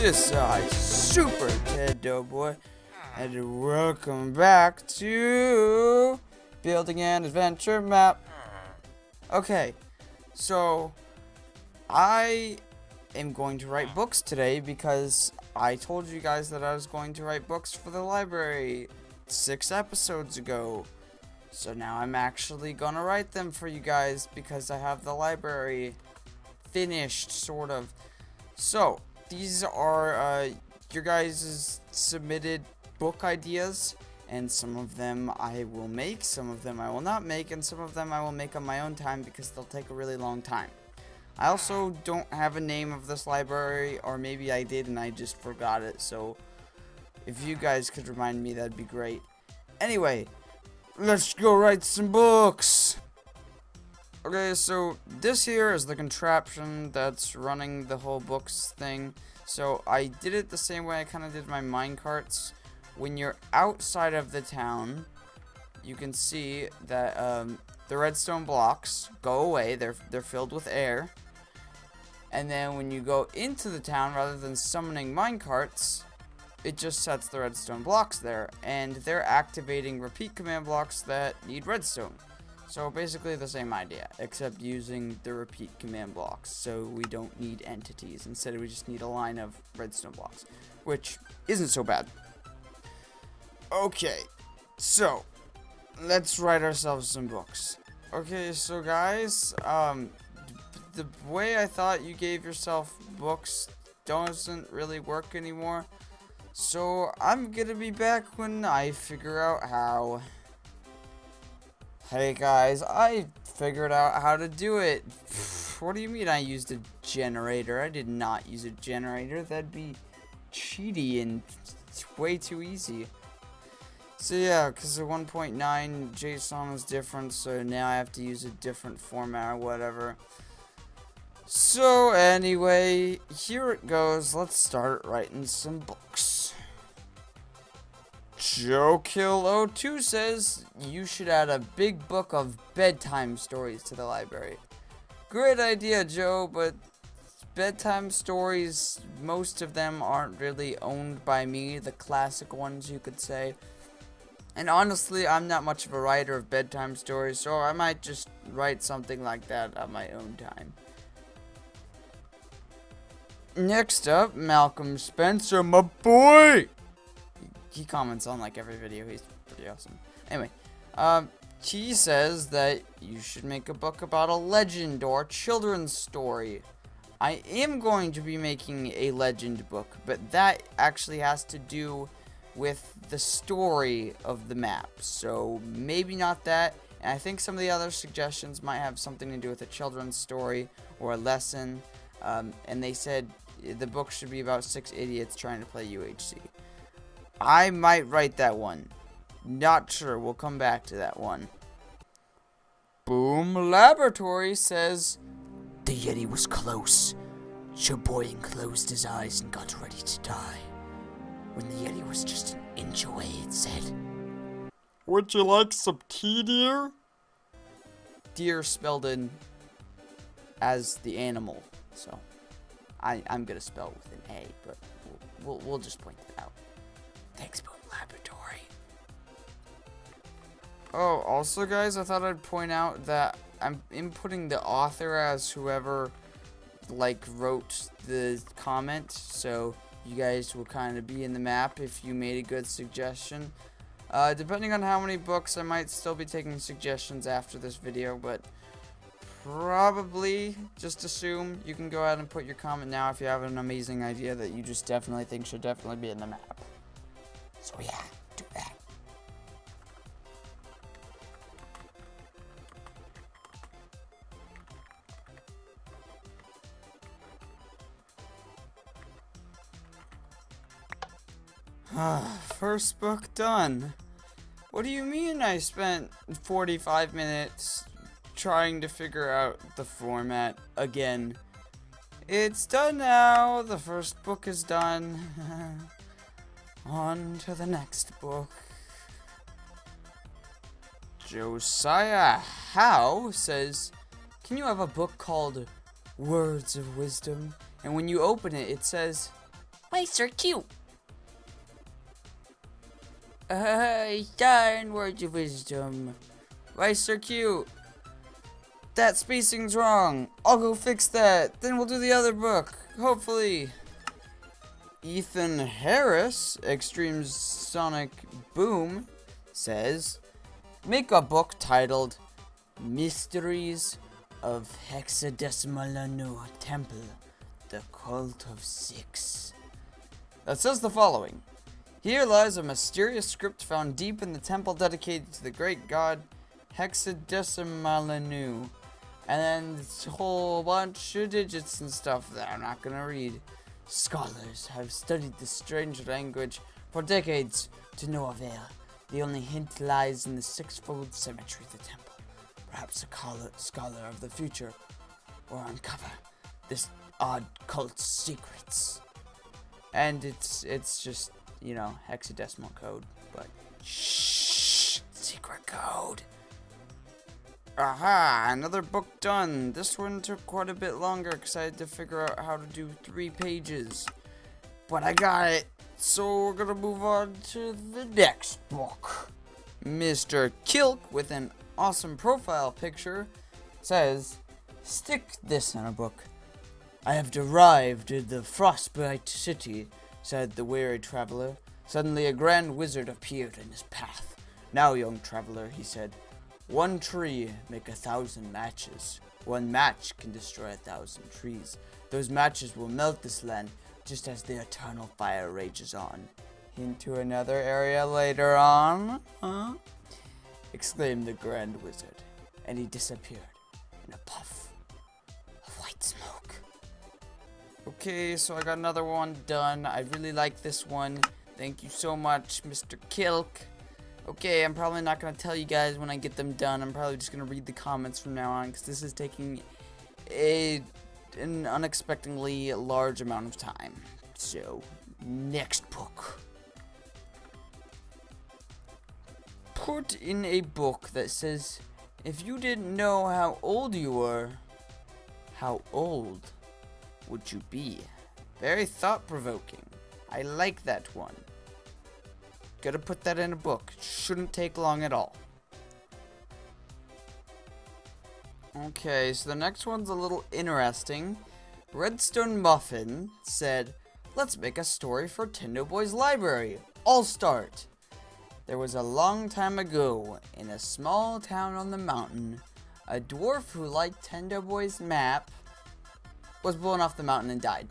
This is Super Ted Doughboy, and welcome back to Building an Adventure Map. Okay, so I am going to write books today because I told you guys that I was going to write books for the library 6 episodes ago. So now I'm actually gonna write them for you guys because I have the library finished, sort of. So these are your guys' submitted book ideas, and some of them I will make, some of them I will not make, and some of them I will make on my own time because they'll take a really long time. I also don't have a name of this library, or maybe I did and I just forgot it, so if you guys could remind me, that'd be great. Anyway, let's go write some books! Okay, so this here is the contraption that's running the whole books thing. So I did it the same way I kind of did my minecarts. When you're outside of the town, you can see that the redstone blocks go away. They're filled with air. And then when you go into the town, rather than summoning minecarts, it just sets the redstone blocks there. And they're activating repeat command blocks that need redstone. So basically the same idea, except using the repeat command blocks, so we don't need entities. Instead, we just need a line of redstone blocks, which isn't so bad. Okay, so let's write ourselves some books. Okay, so guys, the way I thought you gave yourself books doesn't really work anymore. So I'm gonna be back when I figure out how. Hey guys, I figured out how to do it. What do you mean I used a generator? I did not use a generator. That'd be cheaty and way too easy. So yeah, because the 1.9 JSON was different, so now I have to use a different format or whatever. So anyway, here it goes. Let's start writing some books. JoeKill02 says you should add a big book of bedtime stories to the library. Great idea, Joe, but bedtime stories, most of them aren't really owned by me, the classic ones you could say. And honestly, I'm not much of a writer of bedtime stories, so I might just write something like that on my own time. Next up, Malcolm Spencer, my boy! He comments on like every video. He's pretty awesome. Anyway, he says that you should make a book about a legend or children's story. I am going to be making a legend book, but that actually has to do with the story of the map. So maybe not that. And I think some of the other suggestions might have something to do with a children's story or a lesson. And they said the book should be about 6 idiots trying to play UHC. I might write that one. Not sure. We'll come back to that one. Boom Laboratory says, the Yeti was close. Showboying closed his eyes and got ready to die. When the Yeti was just an inch away, it said, would you like some tea, dear? Deer spelled in as the animal. So, I'm going to spell with an A, but we'll just point it out. Thanks, Boom Laboratory. Oh, also, guys, I thought I'd point out that I'm inputting the author as whoever, like, wrote the comment. So, you guys will kind of be in the map if you made a good suggestion. Depending on how many books, I might still be taking suggestions after this video, but probably just assume you can go ahead and put your comment now if you have an amazing idea that you just definitely think should definitely be in the map. So yeah, do that. First book done. What do you mean I spent 45 minutes trying to figure out the format again? It's done now. The first book is done. On to the next book. Josiah Howe says, can you have a book called Words of Wisdom? And when you open it, it says, Mice are cute. Darn words of wisdom. Mice are cute. That spacing's wrong. I'll go fix that. Then we'll do the other book. Hopefully. Ethan Harris, Extreme Sonic Boom, says, make a book titled Mysteries of Hexadecimal Temple, the Cult of Six. That says the following. Here lies a mysterious script found deep in the temple dedicated to the great god Hexadecimalanu. And then this whole bunch of digits and stuff that I'm not gonna read. Scholars have studied this strange language for decades to no avail. The only hint lies in the six-fold symmetry of the temple. Perhaps a scholar of the future will uncover this odd cult's secrets. And it's just, you know, hexadecimal code, but shh, secret code. Aha, another book done. This one took quite a bit longer because I had to figure out how to do 3 pages. But I got it. So we're gonna move on to the next book. Mr. Kilk, with an awesome profile picture, says, stick this in a book. I have arrived at the Frostbite City, said the weary traveler. Suddenly a grand wizard appeared in his path. Now, young traveler, he said, one tree make 1,000 matches. One match can destroy 1,000 trees. Those matches will melt this land just as the eternal fire rages on. Hint to another area later on, huh? Exclaimed the grand wizard, and he disappeared in a puff of white smoke. Okay, so I got another one done. I really like this one. Thank you so much, Mr. Kilk. Okay, I'm probably not going to tell you guys when I get them done. I'm probably just going to read the comments from now on, because this is taking an unexpectedly large amount of time. So, next book. Put in a book that says, if you didn't know how old you were, how old would you be? Very thought-provoking. I like that one. Gotta put that in a book. Shouldn't take long at all. Okay, so the next one's a little interesting. Redstone Muffin said, let's make a story for Tendo Boy's library. I'll start. There was a long time ago, in a small town on the mountain, a dwarf who liked Tendo Boy's map was blown off the mountain and died.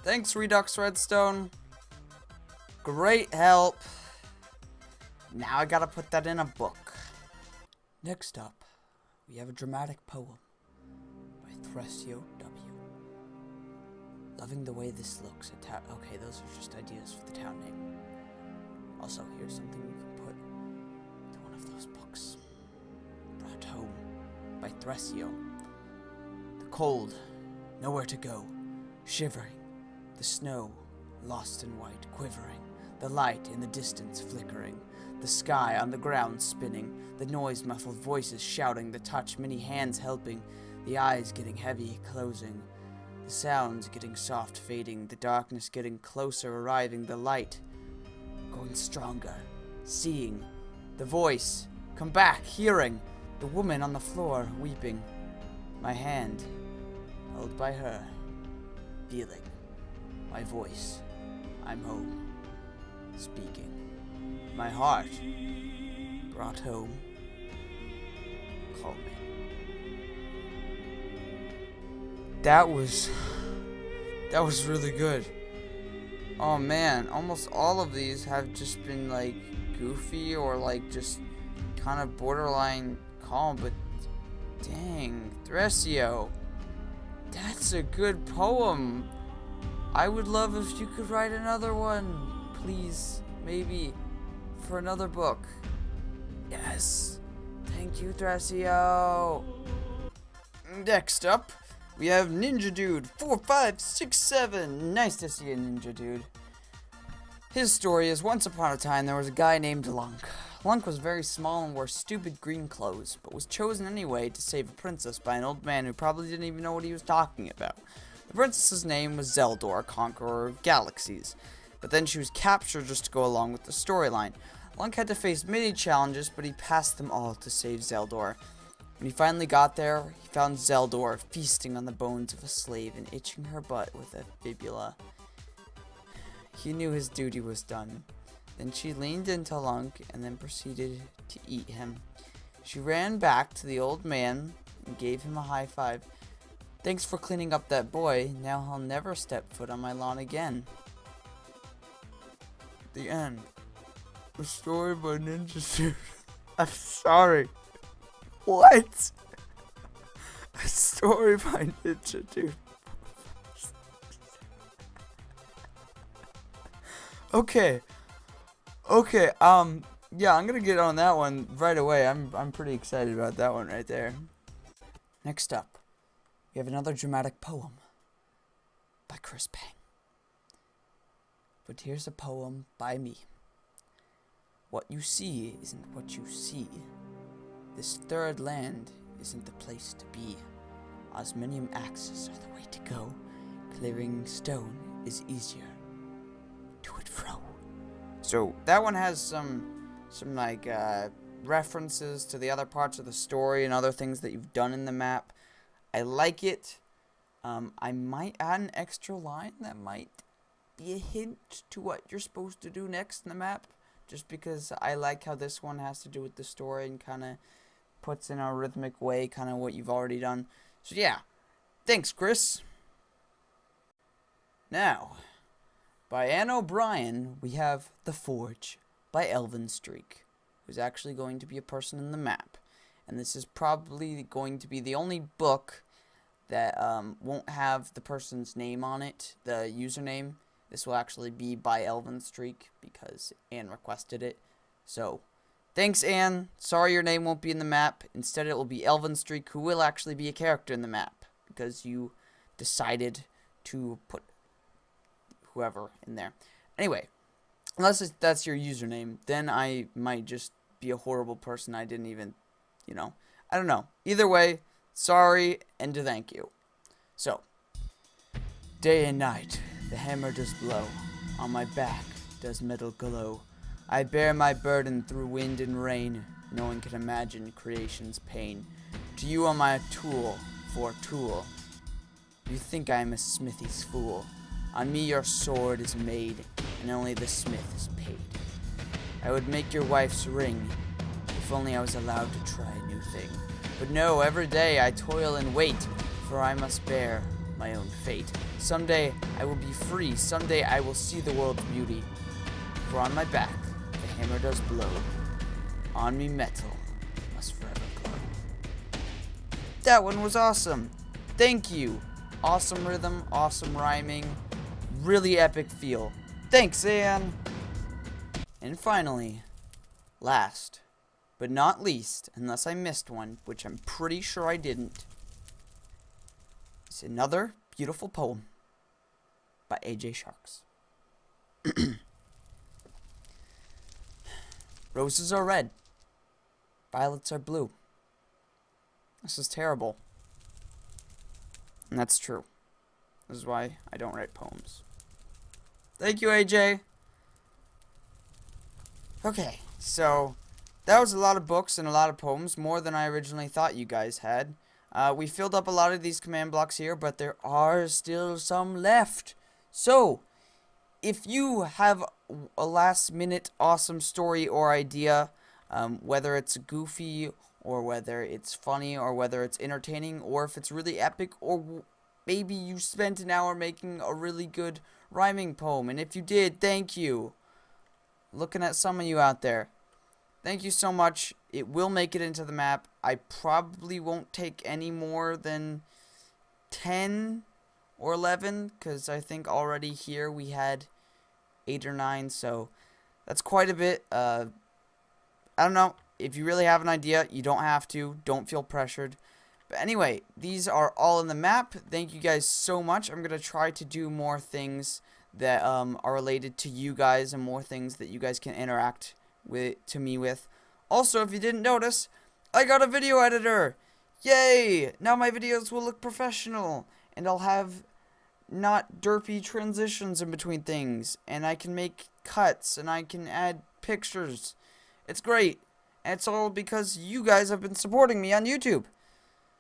Thanks, Redux Redstone. Great help. Now I gotta put that in a book. Next up, we have a dramatic poem by Thresio W. Loving the way this looks. Okay, those are just ideas for the town name. Also, here's something you can put to one of those books. Brought Home by Thresio. The cold, nowhere to go, shivering. The snow, lost in white, quivering. The light in the distance flickering. The sky on the ground spinning. The noise muffled voices shouting. The touch, many hands helping. The eyes getting heavy, closing. The sounds getting soft, fading. The darkness getting closer, arriving. The light going stronger. Seeing. The voice. Come back, hearing. The woman on the floor, weeping. My hand held by her. Feeling. My voice. I'm home. Speaking. My heart brought home. Call me. That was really good. Oh man, almost all of these have just been like goofy or like just kind of borderline calm, but dang, Thresio, that's a good poem. I would love if you could write another one. Please, maybe, for another book. Yes. Thank you, Thresio. Next up, we have Ninja Dude 4567. Nice to see a Ninja Dude. His story is, once upon a time, there was a guy named Lunk. Lunk was very small and wore stupid green clothes, but was chosen anyway to save a princess by an old man who probably didn't even know what he was talking about. The princess's name was Zeldor, Conqueror of Galaxies, but then she was captured just to go along with the storyline. Link had to face many challenges, but he passed them all to save Zeldor. When he finally got there, he found Zeldor feasting on the bones of a slave and itching her butt with a fibula. He knew his duty was done. Then she leaned into Link and then proceeded to eat him. She ran back to the old man and gave him a high five. Thanks for cleaning up that boy. Now he'll never step foot on my lawn again. The end. The story by Ninja Suit. I'm sorry. What? A story by Ninja Dude. Okay. Yeah, I'm gonna get on that one right away. I'm pretty excited about that one right there. Next up, we have another dramatic poem by Chris Pang. But here's a poem by me. What you see isn't what you see. This third land isn't the place to be. Osminium axes are the way to go. Clearing stone is easier. To and fro. So that one has some like references to the other parts of the story and other things that you've done in the map. I like it. I might add an extra line that might be a hint to what you're supposed to do next in the map, just because I like how this one has to do with the story and kind of puts in a rhythmic way kind of what you've already done. So yeah, thanks Chris. Now, by Anne O'Brien, we have The Forge by Elven Streak, who's actually going to be a person in the map. And this is probably going to be the only book that won't have the person's name on it, the username. This will actually be by Elven Streak because Anne requested it. So, thanks Anne. Sorry your name won't be in the map. Instead it will be Elven Streak, who will actually be a character in the map because you decided to put whoever in there. Anyway, unless that's your username, then I might just be a horrible person. I didn't even, I don't know. Either way, sorry and thank you. So, day and night, the hammer does blow. On my back does metal glow. I bear my burden through wind and rain. No one can imagine creation's pain. To you I'm a tool for a tool. You think I am a smithy's fool. On me your sword is made, and only the smith is paid. I would make your wife's ring, if only I was allowed to try a new thing. But no, every day I toil and wait, for I must bear my own fate. Someday I will be free, someday I will see the world's beauty. For on my back the hammer does blow, on me metal must forever glow. That one was awesome. Thank you. Awesome rhythm, awesome rhyming. Really epic feel. Thanks, Anne! And finally, last but not least, unless I missed one, which I'm pretty sure I didn't, is another beautiful poem by AJ Sharks. Roses are red. Violets are blue. This is terrible. And that's true. This is why I don't write poems. Thank you, AJ. Okay, so that was a lot of books and a lot of poems, more than I originally thought you guys had. We filled up a lot of these command blocks here, but there are still some left. So, if you have a last-minute awesome story or idea, whether it's goofy, or whether it's funny, or whether it's entertaining, or if it's really epic, or maybe you spent an hour making a really good rhyming poem, and if you did, thank you. Looking at some of you out there. Thank you so much. It will make it into the map. I probably won't take any more than 10 or 11, because I think already here we had 8 or 9, so that's quite a bit. I don't know. If you really have an idea, you don't have to. Don't feel pressured. But anyway, these are all in the map. Thank you guys so much. I'm going to try to do more things that are related to you guys and more things that you guys can interact with me with. Also, if you didn't notice, I got a video editor. Yay! Now my videos will look professional, and I'll have not derpy transitions in between things, and I can make cuts, and I can add pictures. It's great. And it's all because you guys have been supporting me on YouTube.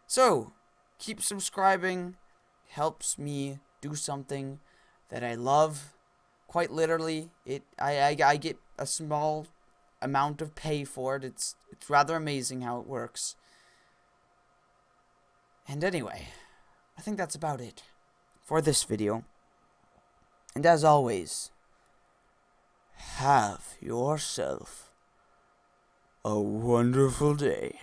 So, keep subscribing. Helps me do something that I love. Quite literally, I get a small amount of pay for it. It's rather amazing how it works. And anyway, I think that's about it for this video. And as always, have yourself a wonderful day.